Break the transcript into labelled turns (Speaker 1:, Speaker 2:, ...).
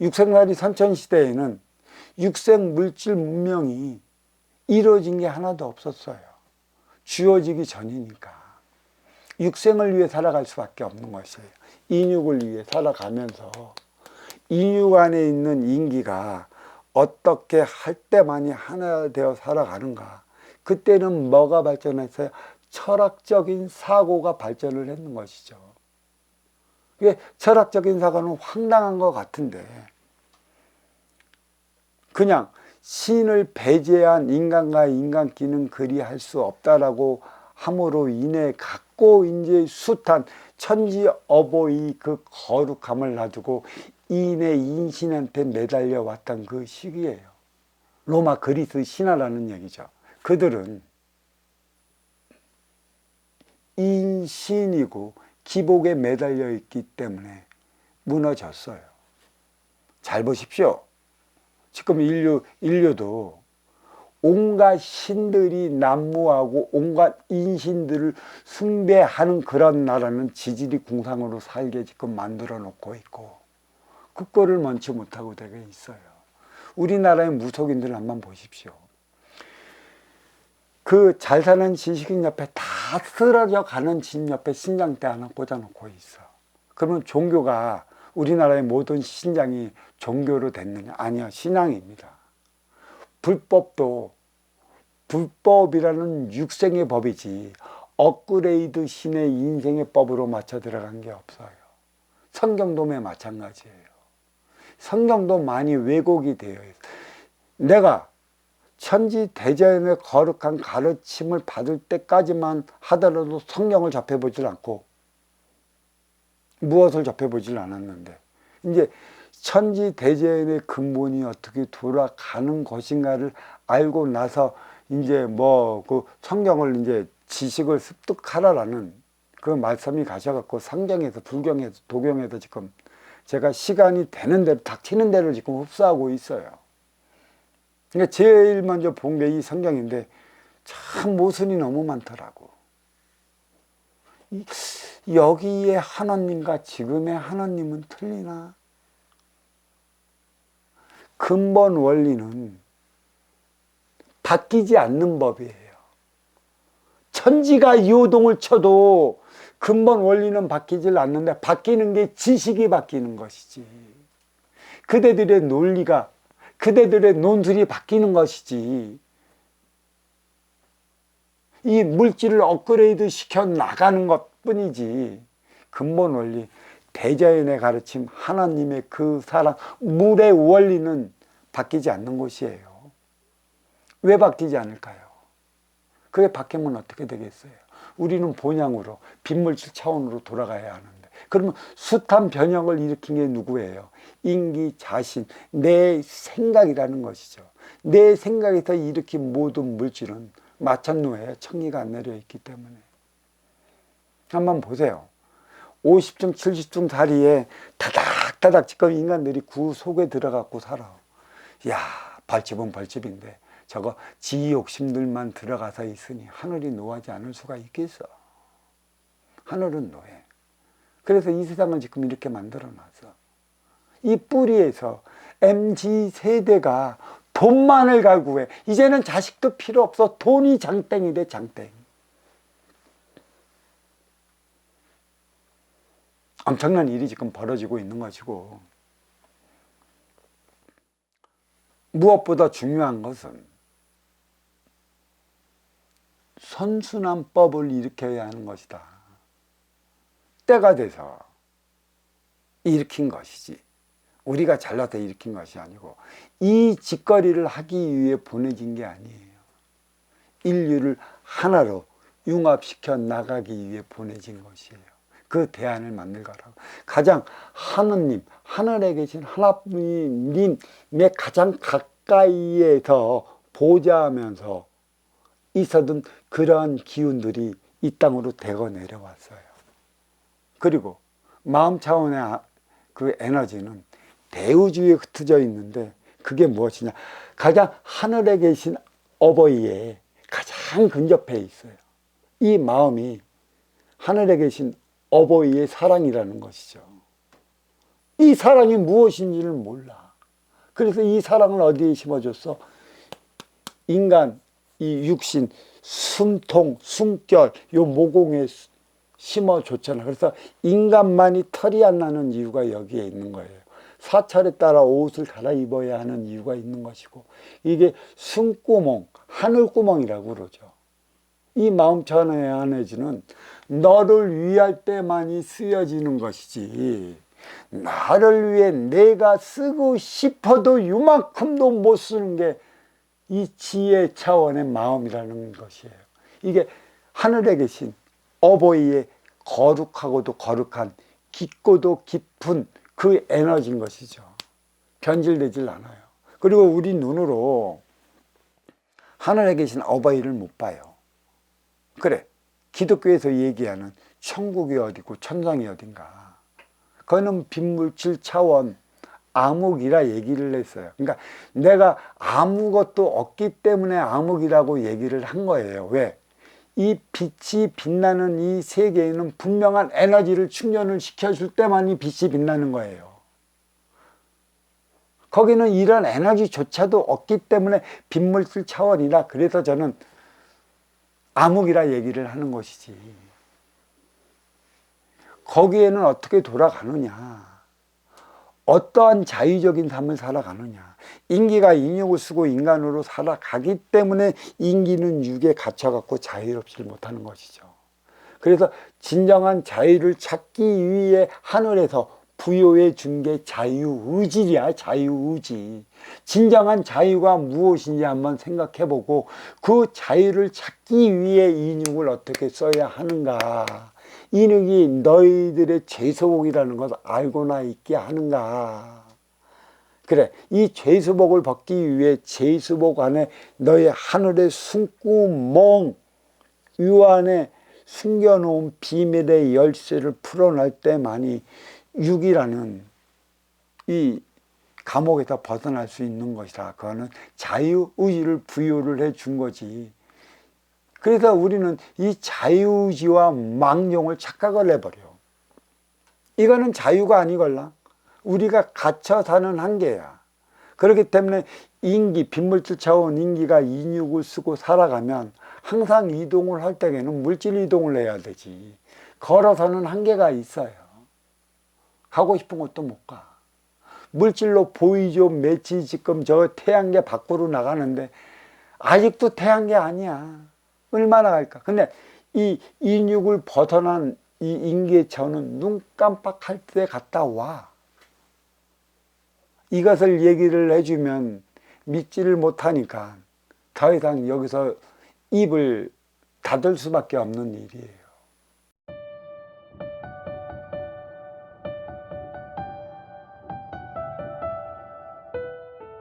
Speaker 1: 육생살이 선천시대에는 육생 물질 문명이 이루어진 게 하나도 없었어요. 주어지기 전이니까. 육생을 위해 살아갈 수밖에 없는 것이에요. 인육을 위해 살아가면서 인육 안에 있는 인기가 어떻게 할 때만이 하나 되어 살아가는가. 그때는 뭐가 발전했어요? 철학적인 사고가 발전을 했는 것이죠. 이게 철학적인 사고는 황당한 것 같은데 그냥 신을 배제한 인간과 인간끼는 그리할 수 없다라고 함으로 인해 갖고 이제 숱한 천지 어버이 그 거룩함을 놔두고 인의 인신한테 매달려 왔던 그 시기예요. 로마 그리스 신화라는 얘기죠. 그들은 인신이고 기복에 매달려 있기 때문에 무너졌어요. 잘 보십시오. 지금 인류도 온갖 신들이 난무하고 온갖 인신들을 숭배하는 그런 나라는 지질이 궁상으로 살게 지금 만들어 놓고 있고 그거를 면치 못하고 되게 있어요. 우리나라의 무속인들 한번 보십시오. 그 잘 사는 지식인 옆에 다 쓰러져 가는 집 옆에 신장대 하나 꽂아놓고 있어. 그러면 종교가 우리나라의 모든 신장이 종교로 됐느냐? 아니요, 신앙입니다. 불법도 불법이라는 육생의 법이지 업그레이드 신의 인생의 법으로 맞춰 들어간 게 없어요. 성경도 마찬가지예요. 성경도 많이 왜곡이 되어 있어요. 내가 천지 대자연의 거룩한 가르침을 받을 때까지만 하더라도 성경을 접해보질 않고 무엇을 접해보질 않았는데 이제 천지 대자연의 근본이 어떻게 돌아가는 것인가를 알고 나서 이제 뭐 그 성경을 이제 지식을 습득하라라는 그 말씀이 가셔갖고 성경에서 불경에서 도경에서 지금 제가 시간이 되는 대로 닥치는 대로 지금 흡수하고 있어요. 그러니까 제일 먼저 본 게 이 성경인데 참 모순이 너무 많더라고. 여기에 하나님과 지금의 하나님은 틀리나? 근본 원리는 바뀌지 않는 법이에요. 천지가 요동을 쳐도 근본 원리는 바뀌질 않는데 바뀌는 게 지식이 바뀌는 것이지. 그대들의 논리가 그대들의 논술이 바뀌는 것이지. 이 물질을 업그레이드 시켜 나가는 것 뿐이지. 근본 원리, 대자연의 가르침, 하나님의 그 사랑, 물의 원리는 바뀌지 않는 것이에요. 왜 바뀌지 않을까요? 그게 바뀌면 어떻게 되겠어요? 우리는 본향으로 빈물질 차원으로 돌아가야 하는데 그러면 숱한 변형을 일으킨 게 누구예요? 인기, 자신, 내 생각이라는 것이죠. 내 생각에서 일으킨 모든 물질은 마천루에 천기가 안 내려 있기 때문에. 한번 보세요. 50중 70중 다리에 다닥다닥 지금 인간들이 구 속에 들어가고 살아. 야, 벌집은 벌집인데 저거 지 욕심들만 들어가서 있으니 하늘이 노하지 않을 수가 있겠어. 하늘은 노해. 그래서 이 세상을 지금 이렇게 만들어놨어. 이 뿌리에서 MZ세대가 돈만을 갈구해. 이제는 자식도 필요 없어. 돈이 장땡이 돼, 장땡. 엄청난 일이 지금 벌어지고 있는 것이고 무엇보다 중요한 것은 선순환법을 일으켜야 하는 것이다. 때가 돼서 일으킨 것이지 우리가 잘나서 일으킨 것이 아니고 이 짓거리를 하기 위해 보내진 게 아니에요. 인류를 하나로 융합시켜 나가기 위해 보내진 것이에요. 그 대안을 만들거라고. 가장 하느님, 하늘에 계신 하나님의 가장 가까이에서 보좌하면서 있었던 그러한 기운들이 이 땅으로 대거 내려왔어요. 그리고 마음 차원의 그 에너지는 대우주에 흩어져 있는데 그게 무엇이냐? 가장 하늘에 계신 어버이에 가장 근접해 있어요. 이 마음이 하늘에 계신 어버이의 사랑이라는 것이죠. 이 사랑이 무엇인지를 몰라. 그래서 이 사랑을 어디에 심어줬어? 인간, 이 육신, 숨통, 숨결, 요 모공에 심어줬잖아. 그래서 인간만이 털이 안 나는 이유가 여기에 있는 거예요. 사찰에 따라 옷을 갈아입어야 하는 이유가 있는 것이고, 이게 숨구멍, 하늘구멍이라고 그러죠. 이 마음천의 에너지는 너를 위할 때만이 쓰여지는 것이지, 나를 위해 내가 쓰고 싶어도 요만큼도 못 쓰는 게 이 지혜 차원의 마음이라는 것이에요. 이게 하늘에 계신 어버이의 거룩하고도 거룩한, 깊고도 깊은 그 에너지인 것이죠. 변질되질 않아요. 그리고 우리 눈으로 하늘에 계신 어버이를 못 봐요. 그래, 기독교에서 얘기하는 천국이 어디고 천상이 어딘가, 그거는 빈물질 차원 암흑이라 얘기를 했어요. 그러니까 내가 아무것도 없기 때문에 암흑이라고 얘기를 한 거예요. 왜? 이 빛이 빛나는 이 세계에는 분명한 에너지를 충전을 시켜줄 때만이 빛이 빛나는 거예요. 거기는 이런 에너지조차도 없기 때문에 빈물질 차원이라, 그래서 저는 암흑이라 얘기를 하는 것이지. 거기에는 어떻게 돌아가느냐, 어떠한 자유적인 삶을 살아가느냐. 인기가 인육을 쓰고 인간으로 살아가기 때문에 인기는 육에 갇혀갖고 자유롭지 못하는 것이죠. 그래서 진정한 자유를 찾기 위해 하늘에서 부여해 준 게 자유의지야. 자유의지. 진정한 자유가 무엇인지 한번 생각해보고, 그 자유를 찾기 위해 인육을 어떻게 써야 하는가, 인육이 너희들의 죄수복이라는 것을 알고나 있게 하는가. 그래, 이 죄수복을 벗기 위해 죄수복 안에 너의 하늘의 숨구멍 요 안에 숨겨놓은 비밀의 열쇠를 풀어낼 때만이 육이라는 이 감옥에서 벗어날 수 있는 것이다. 그거는 자유의지를 부여를 해 준 거지. 그래서 우리는 이 자유의지와 망령을 착각을 해버려. 이거는 자유가 아니걸라. 우리가 갇혀 사는 한계야. 그렇기 때문에 인기, 빈물질 차원 인기가 인육을 쓰고 살아가면 항상 이동을 할 때에는 물질 이동을 해야 되지. 걸어서는 한계가 있어요. 가고 싶은 곳도 못 가. 물질로 보이죠. 매치 지금 저 태양계 밖으로 나가는데 아직도 태양계 아니야. 얼마나 갈까? 근데 이 인육을 벗어난 이 인기의 차원은 눈 깜빡할 때 갔다 와. 이것을 얘기를 해주면 믿지를 못하니까 더 이상 여기서 입을 닫을 수밖에 없는 일이에요.